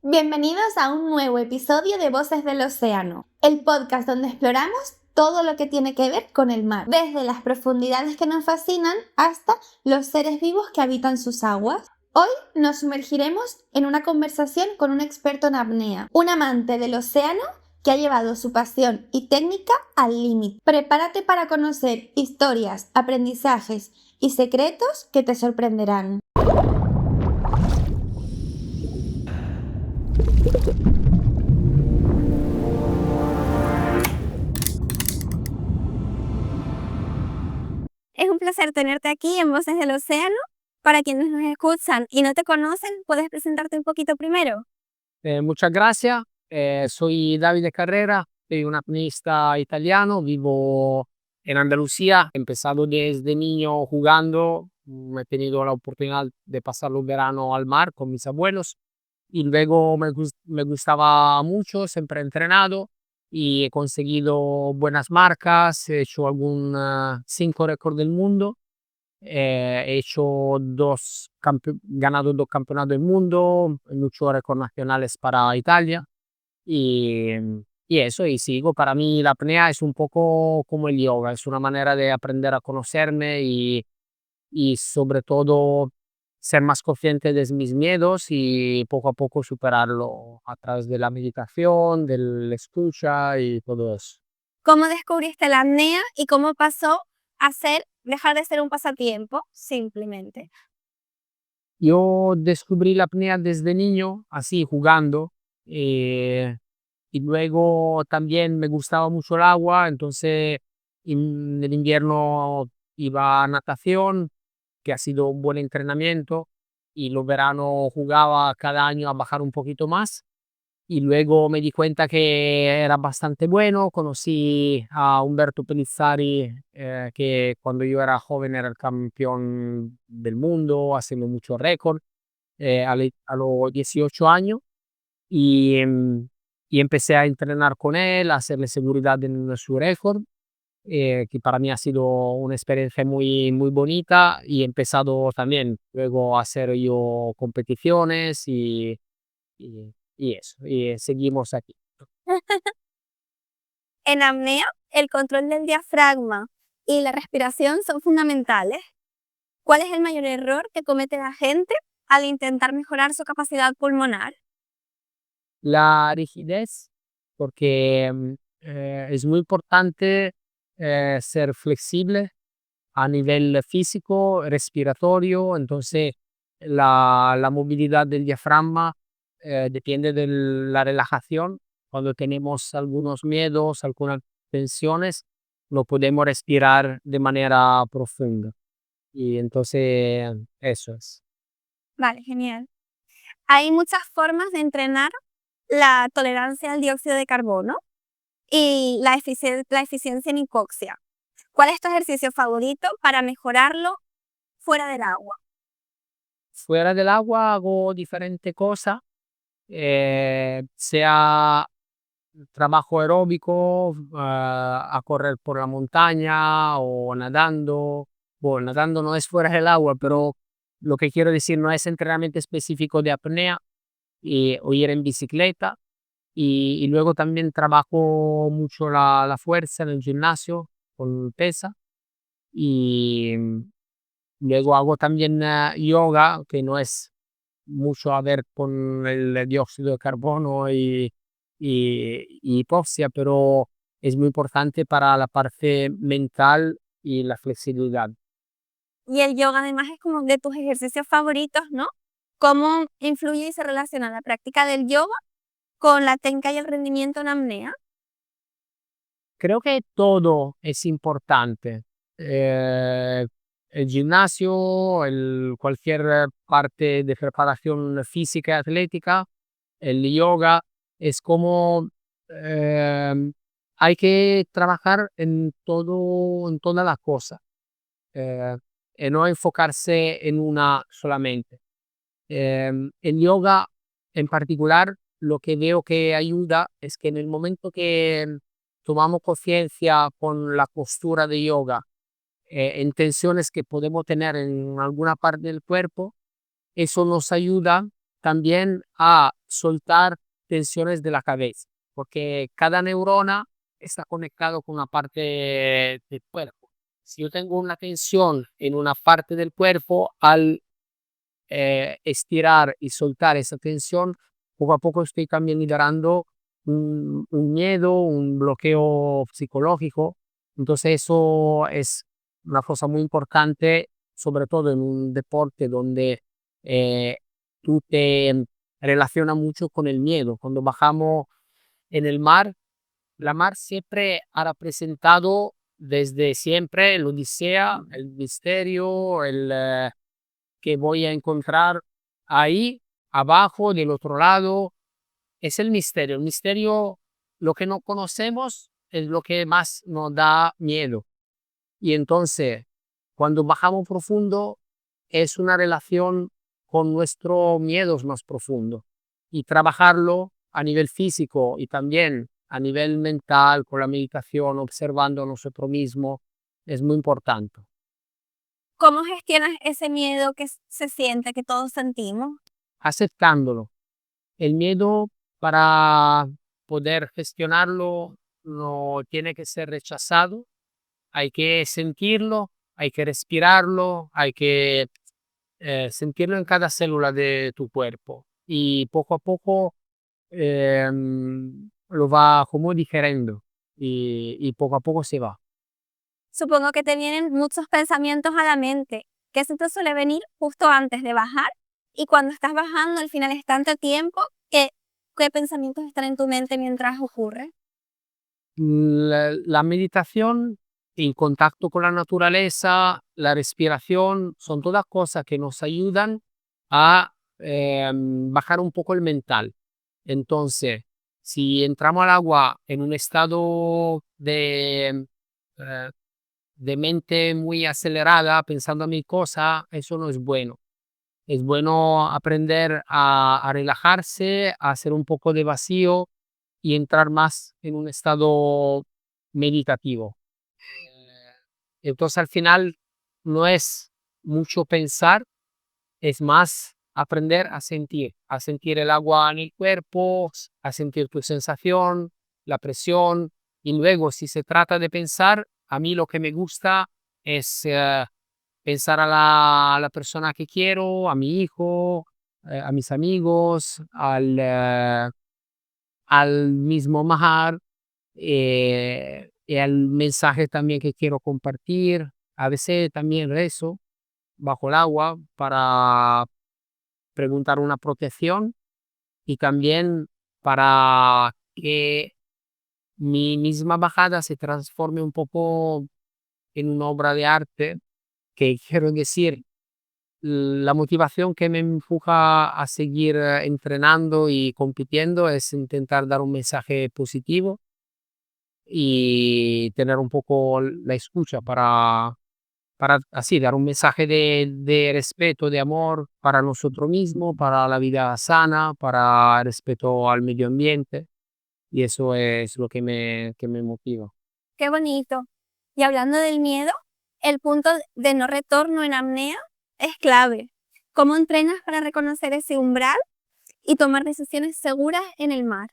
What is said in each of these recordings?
Bienvenidos a un nuevo episodio de Voces del Océano, el podcast donde exploramos todo lo que tiene que ver con el mar, desde las profundidades que nos fascinan hasta los seres vivos que habitan sus aguas. Hoy nos sumergiremos en una conversación con un experto en apnea, un amante del océano que ha llevado su pasión y técnica al límite. Prepárate para conocer historias, aprendizajes y secretos que te sorprenderán. Es un placer tenerte aquí en Voces del Océano. Para quienes nos escuchan y no te conocen, ¿puedes presentarte un poquito primero? Muchas gracias. Soy Davide Carrera, soy un apneísta italiano, vivo en Andalucía. He empezado desde niño jugando, he tenido la oportunidad de pasar los veranos al mar con mis abuelos y luego me gustaba mucho, siempre he entrenado y he conseguido buenas marcas, he hecho 5 récords del mundo. He hecho ganado 2 campeonatos del mundo, muchos récords nacionales para Italia y, y eso, y sigo. Para mí la apnea es un poco como el yoga, es una manera de aprender a conocerme y sobre todo ser más consciente de mis miedos y poco a poco superarlo a través de la meditación, de la escucha y todo eso. ¿Cómo descubriste la apnea y cómo pasó a dejar de ser un pasatiempo, simplemente? Yo descubrí la apnea desde niño, así jugando, eh, y luego también me gustaba mucho el agua, entonces en el invierno iba a natación, que ha sido un buen entrenamiento, y los veranos jugaba cada año a bajar un poquito más. Y luego me di cuenta que era bastante bueno. Conocí a Umberto Pellizzari, que cuando yo era joven era el campeón del mundo, haciendo muchos récords, a los 18 años. Y, y empecé a entrenar con él, a hacerle seguridad en su récord, que para mí ha sido una experiencia muy, muy bonita. Y he empezado también luego a hacer yo competiciones y eso, y seguimos aquí. En apnea, el control del diafragma y la respiración son fundamentales. ¿Cuál es el mayor error que comete la gente al intentar mejorar su capacidad pulmonar? La rigidez, porque es muy importante ser flexible a nivel físico, respiratorio. Entonces la movilidad del diafragma depende de la relajación. Cuando tenemos algunos miedos, algunas tensiones, no podemos respirar de manera profunda. Y entonces eso es. Vale, genial. Hay muchas formas de entrenar la tolerancia al dióxido de carbono y la eficiencia en hipoxia. ¿Cuál es tu ejercicio favorito para mejorarlo fuera del agua? Fuera del agua hago diferentes cosas, sea trabajo aeróbico, a correr por la montaña o nadando. Bueno, nadando no es fuera del agua, pero lo que quiero decir no es entrenamiento específico de apnea, o ir en bicicleta. Y luego también trabajo mucho la fuerza en el gimnasio con pesa. Y luego hago también yoga, que no es mucho a ver con el dióxido de carbono y hipoxia, pero es muy importante para la parte mental y la flexibilidad. Y el yoga además es como de tus ejercicios favoritos, ¿no? ¿Cómo influye y se relaciona la práctica del yoga con la técnica y el rendimiento en apnea? Creo que todo es importante. Eh, el gimnasio, cualquier parte de preparación física y atlética, el yoga, es como hay que trabajar en todo, en todas las cosas, eh, y no enfocarse en una solamente. El yoga en particular, lo que veo que ayuda es que en el momento que tomamos conciencia con la postura de yoga, en tensiones que podemos tener en alguna parte del cuerpo, eso nos ayuda también a soltar tensiones de la cabeza, porque cada neurona está conectado con una parte del cuerpo. Si yo tengo una tensión en una parte del cuerpo, al estirar y soltar esa tensión, poco a poco estoy también liberando un miedo, un bloqueo psicológico. Entonces eso es una cosa muy importante, sobre todo en un deporte donde eh, tú te relacionas mucho con el miedo. Cuando bajamos en el mar, la mar siempre ha representado desde siempre el odisea, el misterio, que voy a encontrar ahí, abajo, del otro lado. Es el misterio. El misterio, lo que no conocemos, es lo que más nos da miedo. Y entonces, cuando bajamos profundo, es una relación con nuestros miedos más profundo. Y trabajarlo a nivel físico y también a nivel mental, con la meditación, observando a nosotros mismos, es muy importante. ¿Cómo gestionas ese miedo que se siente, que todos sentimos? Aceptándolo. El miedo, para poder gestionarlo, no tiene que ser rechazado. Hay que sentirlo, hay que respirarlo, hay que sentirlo en cada célula de tu cuerpo. Y poco a poco lo va como digeriendo y poco a poco se va. Supongo que te vienen muchos pensamientos a la mente, que eso te suele venir justo antes de bajar y cuando estás bajando al final es tanto tiempo que ¿qué pensamientos están en tu mente mientras ocurre? La meditación, el contacto con la naturaleza, la respiración, son todas cosas que nos ayudan a bajar un poco el mental. Entonces, si entramos al agua en un estado de mente muy acelerada, pensando en mil cosas, eso no es bueno. Es bueno aprender a relajarse, a hacer un poco de vacío y entrar más en un estado meditativo. Entonces al final no es mucho pensar, es más aprender a sentir el agua en el cuerpo, a sentir tu sensación, la presión. Y luego, si se trata de pensar, a mí lo que me gusta es pensar a la persona que quiero, a mi hijo, a mis amigos, al mismo mar, y al mensaje también que quiero compartir. A veces también rezo bajo el agua para preguntar una protección y también para que mi misma bajada se transforme un poco en una obra de arte, que quiero decir, la motivación que me empuja a seguir entrenando y compitiendo es intentar dar un mensaje positivo y tener un poco la escucha para así dar un mensaje de respeto, de amor para nosotros mismos, para la vida sana, para el respeto al medio ambiente. Y eso es lo que me motiva. Qué bonito. Y hablando del miedo, el punto de no retorno en apnea es clave. ¿Cómo entrenas para reconocer ese umbral y tomar decisiones seguras en el mar?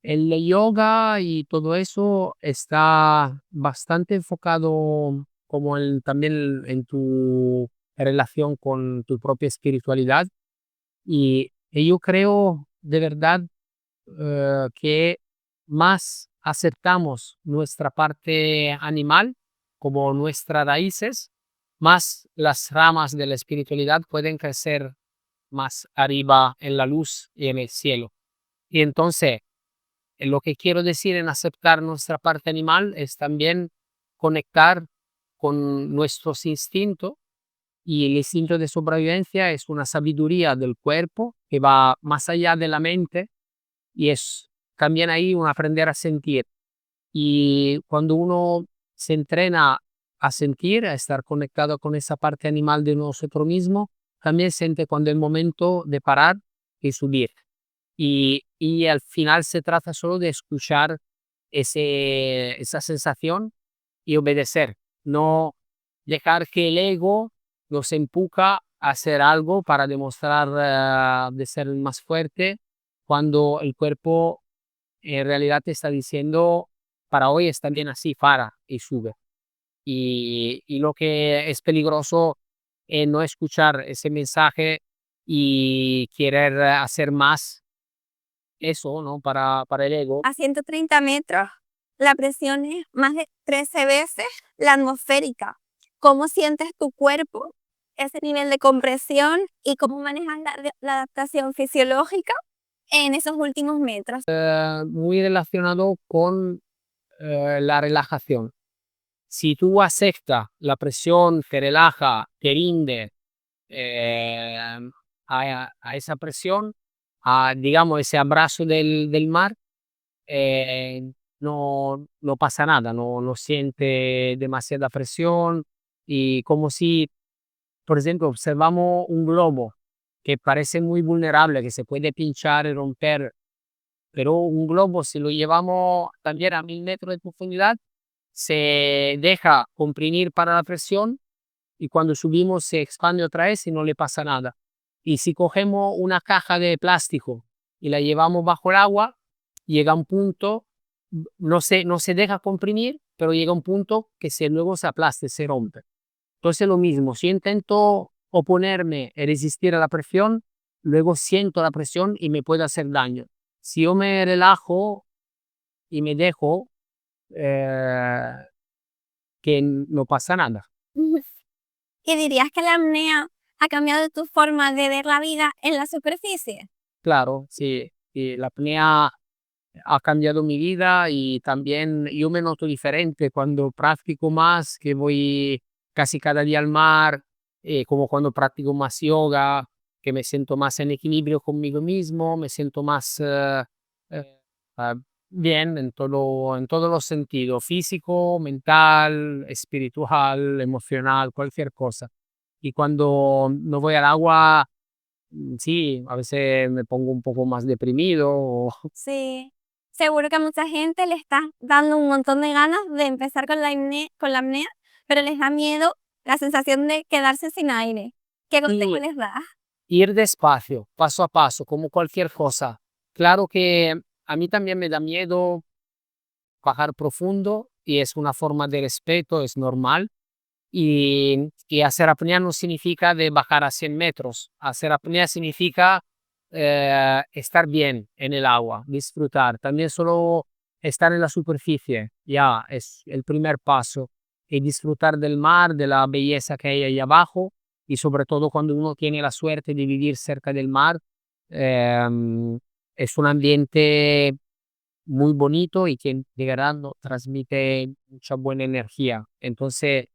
El yoga y todo eso está bastante enfocado como también en tu relación con tu propia espiritualidad. Y yo creo de verdad que más aceptamos nuestra parte animal como nuestras raíces, más las ramas de la espiritualidad pueden crecer más arriba en la luz y en el cielo. Y entonces, lo que quiero decir en aceptar nuestra parte animal es también conectar con nuestros instintos, y el instinto de sobrevivencia es una sabiduría del cuerpo que va más allá de la mente y es también ahí un aprender a sentir. Y cuando uno se entrena a sentir, a estar conectado con esa parte animal de nosotros mismos, también siente cuando es el momento de parar y subir. Y al final se trata solo de escuchar esa sensación y obedecer, no dejar que el ego nos empuja hacer algo para demostrar de ser más fuerte cuando el cuerpo en realidad te está diciendo, para hoy está bien así, para y sube. Y lo que es peligroso es no escuchar ese mensaje y querer hacer más, eso, ¿no? Para el ego. A 130 metros, la presión es más de 13 veces la atmosférica. ¿Cómo sientes tu cuerpo, ese nivel de compresión y cómo manejas la adaptación fisiológica en esos últimos metros? Muy relacionado con la relajación. Si tú aceptas la presión, te relaja, te rinde eh, a esa presión, a digamos ese abrazo del mar, eh, no pasa nada, no siente demasiada presión y como si, por ejemplo, observamos un globo que parece muy vulnerable, que se puede pinchar y romper, pero un globo si lo llevamos también a 1000 metros de profundidad, se deja comprimir para la presión y cuando subimos se expande otra vez y no le pasa nada. Y si cogemos una caja de plástico y la llevamos bajo el agua, llega un punto, no se deja comprimir, pero llega un punto que luego se aplaste, se rompe. Entonces lo mismo, si intento oponerme y resistir a la presión, luego siento la presión y me puede hacer daño. Si yo me relajo y me dejo, eh, que no pasa nada. ¿Y dirías que la apnea ha cambiado tu forma de ver la vida en la superficie? Claro, sí, sí, la apnea ha cambiado mi vida y también yo me noto diferente cuando practico más, que voy casi cada día al mar, como cuando practico más yoga, que me siento más en equilibrio conmigo mismo, me siento más eh, ah, bien en todos los sentidos, físico, mental, espiritual, emocional, cualquier cosa. Y cuando no voy al agua, sí, a veces me pongo un poco más deprimido o Sí. Seguro que a mucha gente le está dando un montón de ganas de empezar con la apnea, pero les da miedo la sensación de quedarse sin aire. ¿Qué consejo sí, les das? ir despacio, paso a paso, como cualquier cosa. Claro que a mí también me da miedo bajar profundo y es una forma de respeto, es normal. Y hacer apnea no significa de bajar a 100 metros. Hacer apnea significa estar bien en el agua, disfrutar. También solo estar en la superficie, ya es el primer paso. Y disfrutar del mar, de la belleza que hay ahí abajo. Y sobre todo cuando uno tiene la suerte de vivir cerca del mar, es un ambiente muy bonito y que de verdad nos transmite mucha buena energía. Entonces,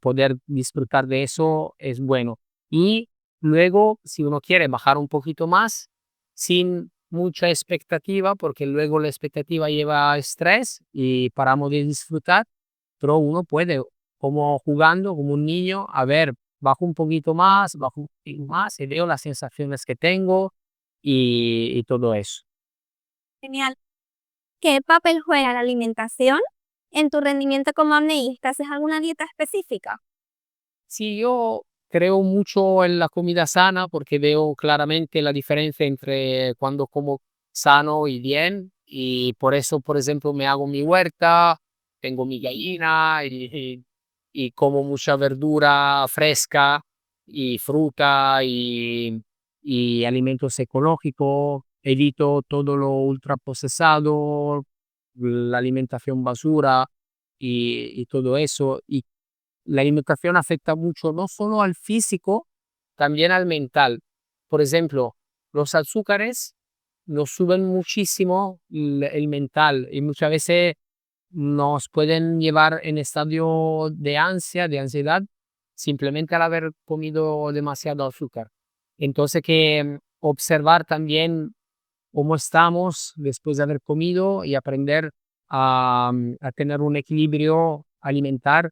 poder disfrutar de eso es bueno. Y luego, si uno quiere bajar un poquito más, sin mucha expectativa, porque luego la expectativa lleva a estrés y paramos de disfrutar, pero uno puede, como jugando, como un niño, a ver, bajo un poquito más, bajo un poquito más y veo las sensaciones que tengo y todo eso. Genial. ¿Qué papel juega la alimentación en tu rendimiento como apneísta? ¿Haces alguna dieta específica? Sí, yo creo mucho en la comida sana porque veo claramente la diferencia entre cuando como sano y bien y por eso, por ejemplo, me hago mi huerta, tengo mi gallina y como mucha verdura fresca y fruta y alimentos ecológicos, evito todo lo ultraprocesado, la alimentación basura y todo eso. Y la alimentación afecta mucho no solo al físico, también al mental. Por ejemplo, los azúcares nos suben muchísimo el mental y muchas veces nos pueden llevar en estadio de ansia, de ansiedad, simplemente al haber comido demasiado azúcar. Entonces que observar también cómo estamos después de haber comido y aprender a tener un equilibrio alimentar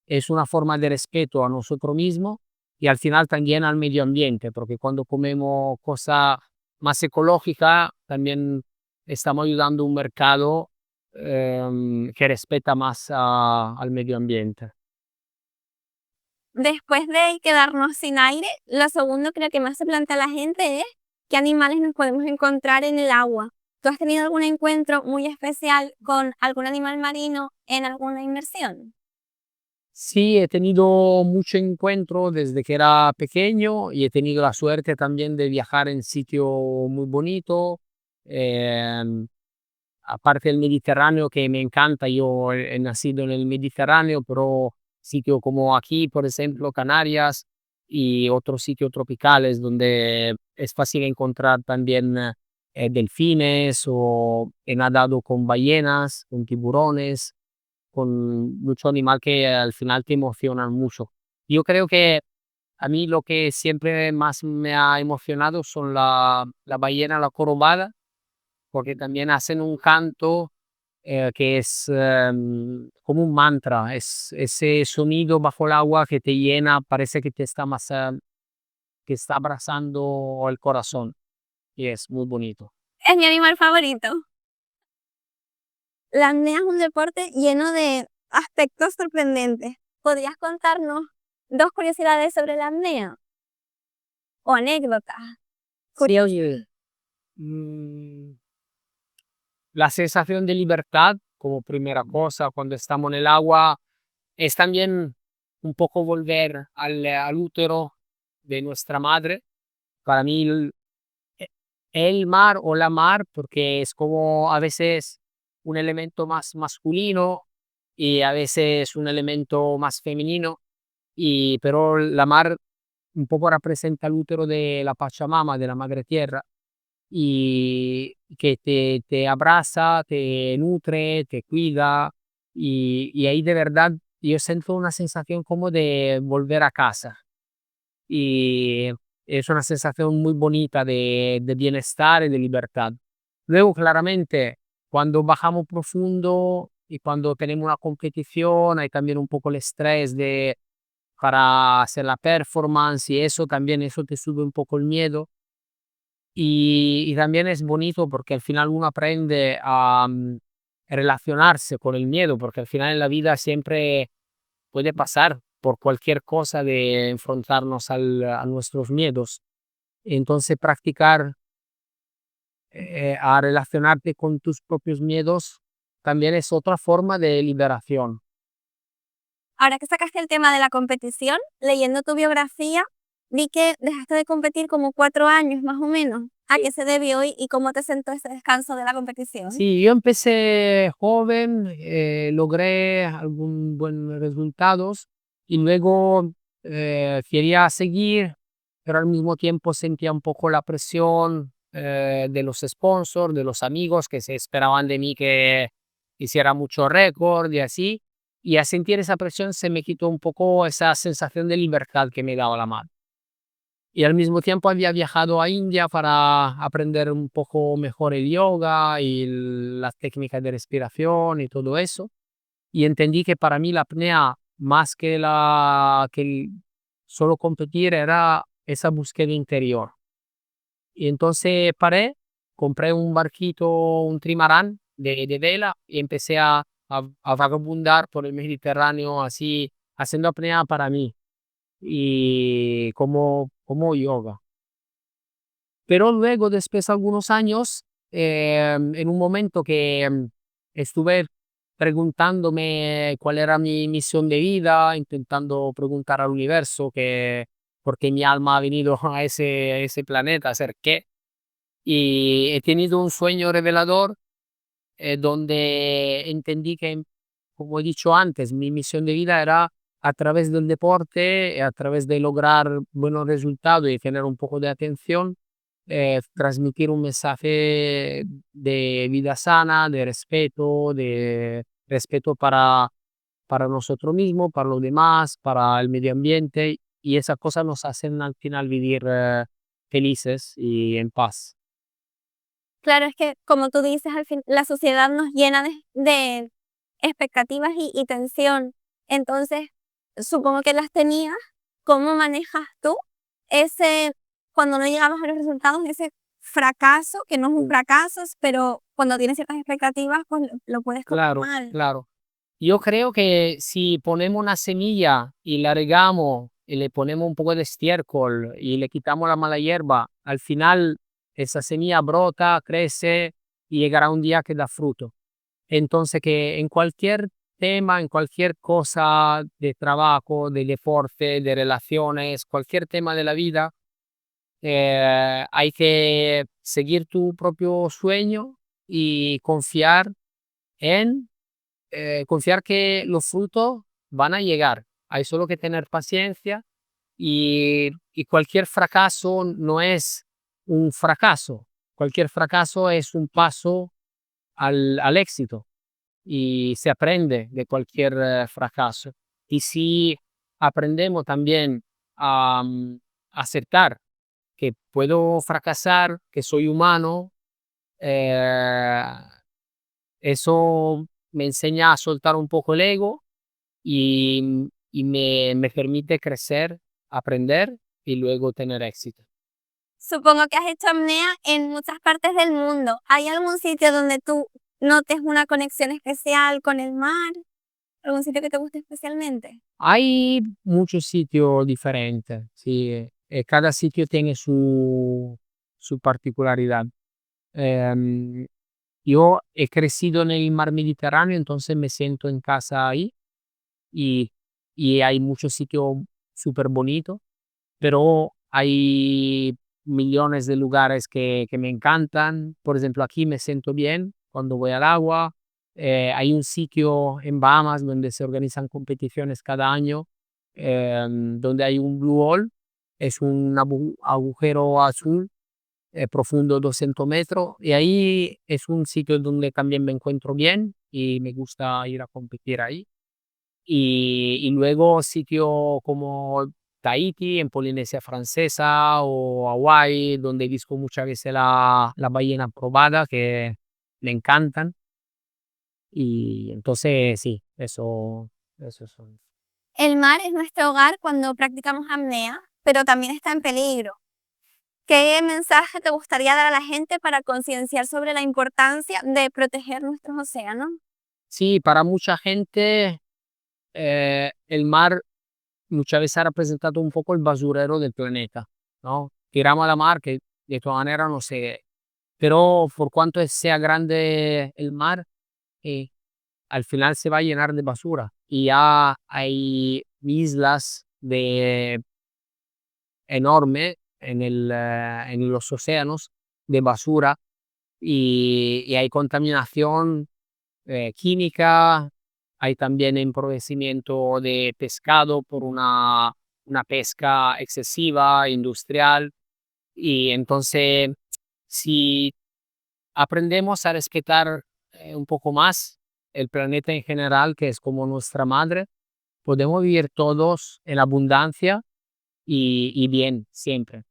es una forma de respeto a nosotros mismos y al final también al medio ambiente, porque cuando comemos cosas más ecológicas también estamos ayudando a un mercado que respeta más al medio ambiente. después de quedarnos sin aire, lo segundo creo que más se plantea la gente es qué animales nos podemos encontrar en el agua. ¿Tú has tenido algún encuentro muy especial con algún animal marino en alguna inmersión? Sí, he tenido mucho encuentro desde que era pequeño y he tenido la suerte también de viajar en sitio muy bonito. em, Aparte del Mediterráneo que me encanta, yo he nacido en el Mediterráneo, pero sitios como aquí, por ejemplo, Canarias y otros sitios tropicales donde es fácil encontrar también delfines o he nadado con ballenas, con tiburones, con muchos animales que al final te emocionan mucho. Yo creo que a mí lo que siempre más me ha emocionado son la ballena, la jorobada, porque también hacen un canto que es como un mantra, es ese sonido bajo el agua que te llena, parece que te está que está abrazando el corazón y es muy bonito. Es mi animal favorito. La apnea es un deporte lleno de aspectos sorprendentes. ¿Podrías contarnos 2 curiosidades sobre la apnea o anécdotas? Sí, oye, mm, la sensación de libertad como primera cosa cuando estamos en el agua es también un poco volver al útero de nuestra madre. Para mí e el mar o la mar, porque es como a veces un elemento más masculino y a veces un elemento más femenino, pero la mar un poco representa el útero de la Pachamama, de la madre tierra, y que te abraza, te nutre, te cuida, y ahí de verdad yo siento una sensación como de volver a casa. Y es una sensación muy bonita de bienestar y de libertad. Luego, claramente, cuando bajamos profundo y cuando tenemos una competición, hay también un poco el estrés de para hacer la performance y eso también, eso te sube un poco el miedo. Y también es bonito porque al final uno aprende a relacionarse con el miedo, porque al final en la vida siempre puede pasar por cualquier cosa de enfrentarnos a nuestros miedos. Entonces, practicar a relacionarte con tus propios miedos también es otra forma de liberación. Ahora que sacaste el tema de la competición, leyendo tu biografía, vi que dejaste de competir como 4 años más o menos. ¿A qué se debió y cómo te sentó ese descanso de la competición? Sí, yo empecé joven, logré algún buen resultados y luego quería seguir, pero al mismo tiempo sentía un poco la presión de los sponsors, de los amigos que se esperaban de mí que hiciera mucho récord y así. Y a sentir esa presión se me quitó un poco esa sensación de libertad que me daba la mano. Y al mismo tiempo había viajado a India para aprender un poco mejor el yoga y las técnicas de respiración y todo eso. Y entendí que para mí la apnea, más que solo competir, era esa búsqueda interior. Y entonces paré, compré un barquito, un trimarán de vela y empecé a vagabundar por el Mediterráneo así, haciendo apnea para mí y como yoga. Pero luego, después de algunos años, en un momento que estuve preguntándome cuál era mi misión de vida, intentando preguntar al universo que por qué mi alma ha venido a ese planeta, a hacer qué. Y he tenido un sueño revelador donde entendí que, como he dicho antes, mi misión de vida era a través del deporte, a través de lograr buenos resultados y tener un poco de atención, transmitir un mensaje de vida sana, de respeto para nosotros mismos, para los demás, para el medio ambiente, y esas cosas nos hacen al final vivir felices y en paz. Claro, es que como tú dices, al fin, la sociedad nos llena de expectativas y tensión. Entonces, supongo que las tenías. ¿Cómo manejas tú ese, cuando no llegamos a los resultados, ese fracaso, que no es un fracaso, pero cuando tienes ciertas expectativas, pues lo puedes Claro, tomar? claro. Yo creo que si ponemos una semilla y la regamos y le ponemos un poco de estiércol y le quitamos la mala hierba, al final esa semilla brota, crece y llegará un día que da fruto. Entonces que en cualquier tema, en cualquier cosa de trabajo, de deporte, de relaciones, cualquier tema de la vida, hay que seguir tu propio sueño y en confiar que los frutos van a llegar. Hay solo que tener paciencia y cualquier fracaso no es un fracaso. Cualquier fracaso es un paso al éxito y se aprende de cualquier fracaso. Y si aprendemos también a aceptar que puedo fracasar, que soy humano, eh, eso me enseña a soltar un poco el ego y me permite crecer, aprender y luego tener éxito. Supongo que has hecho apnea en muchas partes del mundo. ¿Hay algún sitio donde tú notes una conexión especial con el mar? ¿Algún sitio que te guste especialmente? Hay muchos sitios diferentes, sí, cada sitio tiene su particularidad. Em, yo he crecido en el mar Mediterráneo, entonces me siento en casa ahí y, y hay muchos sitios súper bonitos, pero hay millones de lugares que me encantan. Por ejemplo, aquí me siento bien cuando voy al agua. Hay un sitio en Bahamas donde se organizan competiciones cada año, donde hay un blue hole, es un agujero azul profundo 200 metros y ahí es un sitio donde también me encuentro bien y me gusta ir a competir ahí. Y luego sitios como Tahití, en Polinesia Francesa o Hawái, donde he visto muchas veces la ballena probada, que me encantan. Y entonces sí, eso son. El mar es nuestro hogar cuando practicamos apnea, pero también está en peligro. ¿Qué mensaje te gustaría dar a la gente para concienciar sobre la importancia de proteger nuestros océanos? Sí, para mucha gente el mar muchas veces ha representato un poco el basurero del planeta, ¿no? Tiramos a la mar, que de todas maneras no sé, pero por cuanto sea grande el mar, eh, al final se va a llenar de basura y ya hay islas de enorme en los océanos de basura y hay contaminación química, hay también empobrecimiento de pescado por una pesca excesiva, industrial, y entonces si aprendemos a respetar un poco más el planeta en general, que es como nuestra madre, podemos vivir todos en abundancia y bien siempre.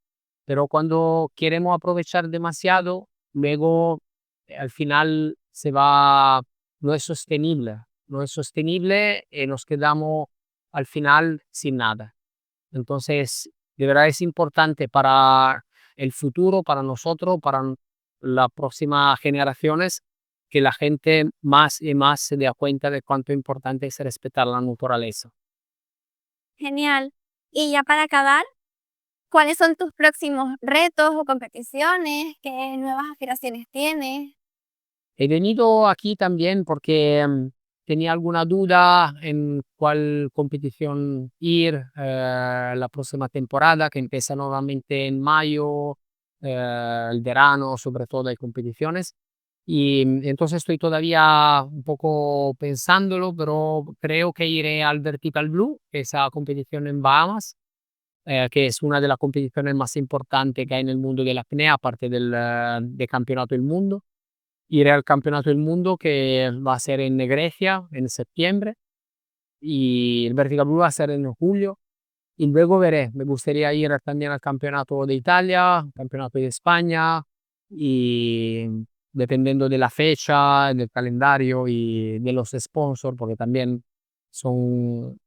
Pero cuando queremos aprovechar demasiado, luego al final no es sostenible, no es sostenible y nos quedamos al final sin nada. Entonces, de verdad es importante para el futuro, para nosotros, para las próximas generaciones, que la gente más y más se dé cuenta de cuánto importante es respetar la naturaleza. Genial. Y ya para acabar, ¿cuáles son tus próximos retos o competiciones? ¿Qué nuevas aspiraciones tienes? He venido aquí también porque tenía alguna duda en cuál competición ir la próxima temporada, que empieza nuevamente en mayo, el verano, sobre todo hay competiciones. Y entonces estoy todavía un poco pensándolo, pero creo que iré al Vertical Blue, esa competición en Bahamas, que es una de las competiciones más importantes que hay en el mundo de la apnea, aparte del Campeonato del Mundo. Iré al Campeonato del Mundo que va a ser en Grecia en septiembre y el Vertical Blue va a ser en julio. Y luego veré, me gustaría ir también al Campeonato de Italia, Campeonato de España y dependiendo de la fecha, del calendario y de los sponsors, porque también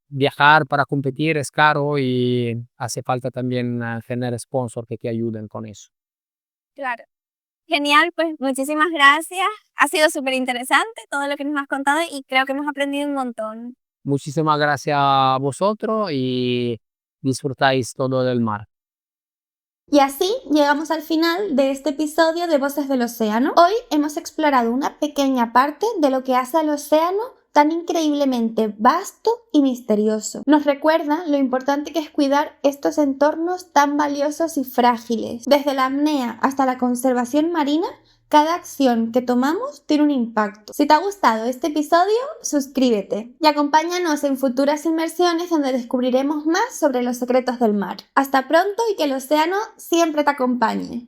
viajar para competir es caro y hace falta también tener sponsors que te ayuden con eso. Claro. Genial, pues muchísimas gracias. Ha sido súper interesante todo lo que nos has contado y creo que hemos aprendido un montón. Muchísimas gracias a vosotros y disfrutáis todo del mar. Y así llegamos al final de este episodio de Voces del Océano. Hoy hemos explorado una pequeña parte de lo que hace al océano tan increíblemente vasto y misterioso. Nos recuerda lo importante que es cuidar estos entornos tan valiosos y frágiles. Desde la apnea hasta la conservación marina, cada acción que tomamos tiene un impacto. Si te ha gustado este episodio, suscríbete y acompáñanos en futuras inmersiones donde descubriremos más sobre los secretos del mar. Hasta pronto y que el océano siempre te acompañe.